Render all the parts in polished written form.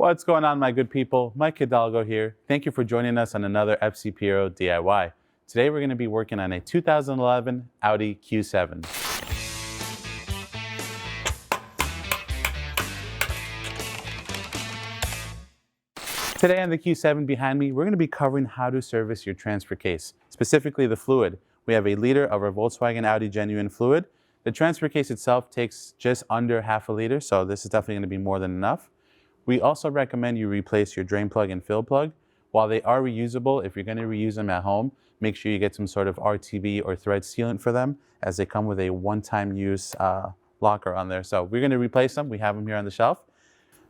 What's going on, my good people? Mike Hidalgo here. Thank you for joining us on another FC Piero DIY. Today we're going to be working on a 2011 Audi Q7. Today on the Q7 behind me, we're going to be covering how to service your transfer case, specifically the fluid. We have a liter of our Volkswagen Audi genuine fluid. The transfer case itself takes just under half a liter, so this is definitely going to be more than enough. We also recommend you replace your drain plug and fill plug. While they are reusable, if you're going to reuse them at home, make sure you get some sort of RTV or thread sealant for them, as they come with a one-time use locker on there. So we're going to replace them. We have them here on the shelf.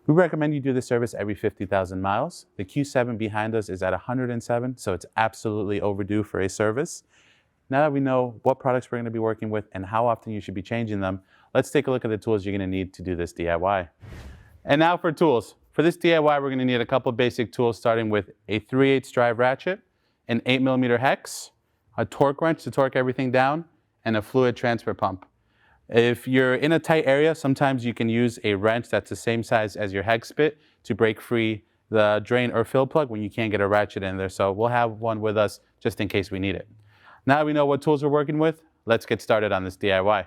We recommend you do this service every 50,000 miles. The Q7 behind us is at 107, so it's absolutely overdue for a service. Now that we know what products we're going to be working with and how often you should be changing them, let's take a look at the tools you're going to need to do this DIY. And now for tools. For this DIY, we're going to need a couple basic tools, starting with a 3/8 drive ratchet, an 8mm hex, a torque wrench to torque everything down, and a fluid transfer pump. If you're in a tight area, sometimes you can use a wrench that's the same size as your hex bit to break free the drain or fill plug when you can't get a ratchet in there. So we'll have one with us just in case we need it. Now we know what tools we're working with, let's get started on this DIY.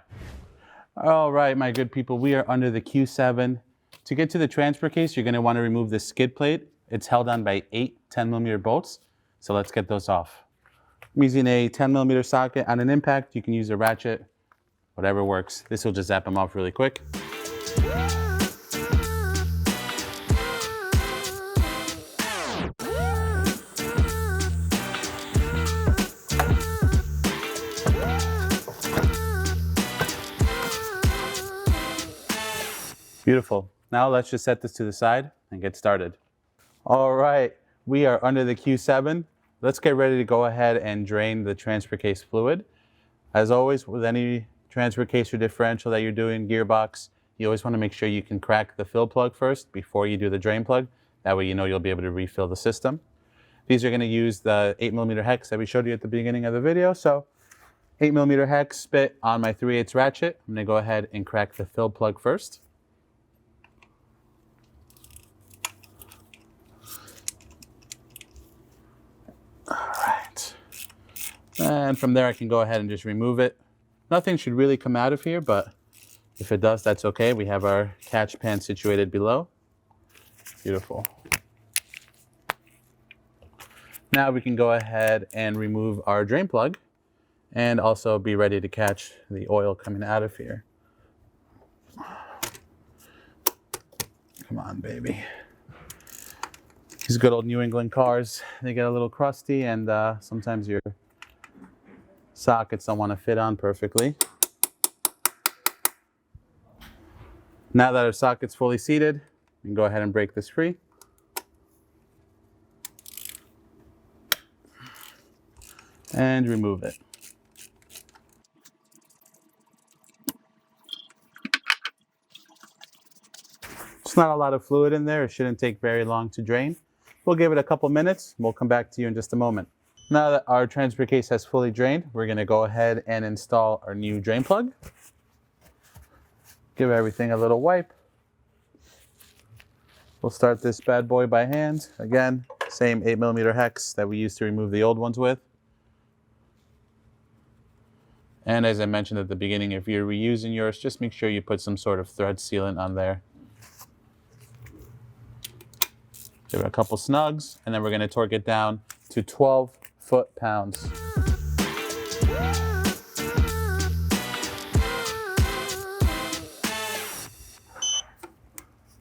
All right, my good people, we are under the Q7. To get to the transfer case, you're going to want to remove the skid plate. It's held on by 8 10mm bolts. So let's get those off. I'm using a 10mm socket on an impact. You can use a ratchet, whatever works. This will just zap them off really quick. Beautiful. Now let's just set this to the side and get started. All right, we are under the Q7. Let's get ready to go ahead and drain the transfer case fluid. As always, with any transfer case or differential that you're doing, gearbox, you always want to make sure you can crack the fill plug first before you do the drain plug. That way you know you'll be able to refill the system. These are going to use the 8mm hex that we showed you at the beginning of the video. So 8mm hex bit on my 3/8 ratchet. I'm going to go ahead and crack the fill plug first. And from there, I can go ahead and just remove it. Nothing should really come out of here, but if it does, that's okay. We have our catch pan situated below. Beautiful. Now we can go ahead and remove our drain plug and also be ready to catch the oil coming out of here. Come on, baby. These good old New England cars, they get a little crusty, and sometimes your sockets don't want to fit on perfectly. Now that our socket's fully seated, we can go ahead and break this free. And remove it. It's not a lot of fluid in there. It shouldn't take very long to drain. We'll give it a couple minutes. We'll come back to you in just a moment. Now that our transfer case has fully drained, we're going to go ahead and install our new drain plug. Give everything a little wipe. We'll start this bad boy by hand. Again, same 8mm hex that we used to remove the old ones with. And as I mentioned at the beginning, if you're reusing yours, just make sure you put some sort of thread sealant on there. Give it a couple snugs, and then we're going to torque it down to 12 foot-pounds.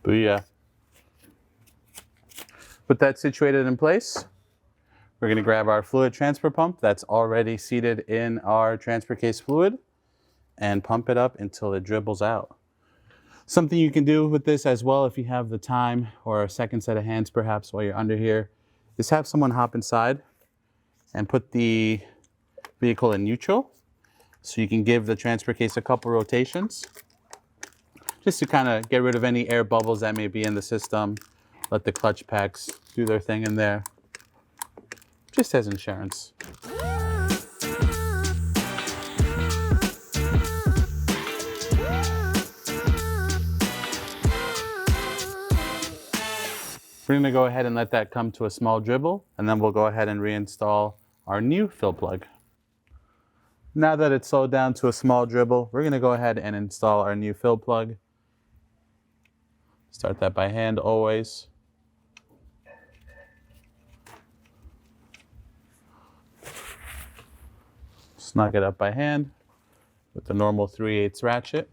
Booyah. With that situated in place, we're going to grab our fluid transfer pump that's already seated in our transfer case fluid and pump it up until it dribbles out. Something you can do with this as well, if you have the time or a second set of hands perhaps while you're under here, is have someone hop inside and put the vehicle in neutral so you can give the transfer case a couple rotations just to kind of get rid of any air bubbles that may be in the system. Let the clutch packs do their thing in there, just as insurance. We're going to go ahead and let that come to a small dribble, and then we'll go ahead and reinstall our new fill plug. Now that it's slowed down to a small dribble, we're going to go ahead and install our new fill plug. Start that by hand always. Snug it up by hand with the normal 3/8 ratchet.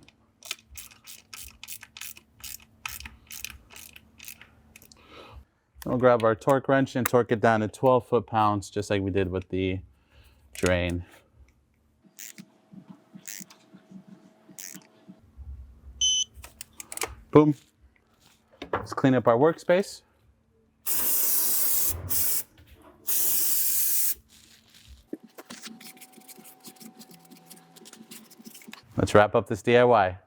We'll grab our torque wrench and torque it down to 12 foot-pounds, just like we did with the drain. Boom. Let's clean up our workspace. Let's wrap up this DIY.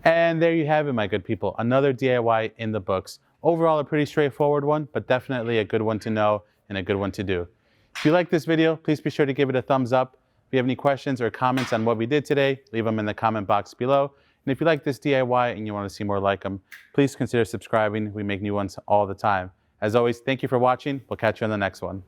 And there you have it, my good people. Another DIY in the books. Overall, a pretty straightforward one, but definitely a good one to know and a good one to do. If you like this video, please be sure to give it a thumbs up. If you have any questions or comments on what we did today, leave them in the comment box below. And if you like this DIY and you want to see more like them, please consider subscribing. We make new ones all the time. As always, thank you for watching. We'll catch you on the next one.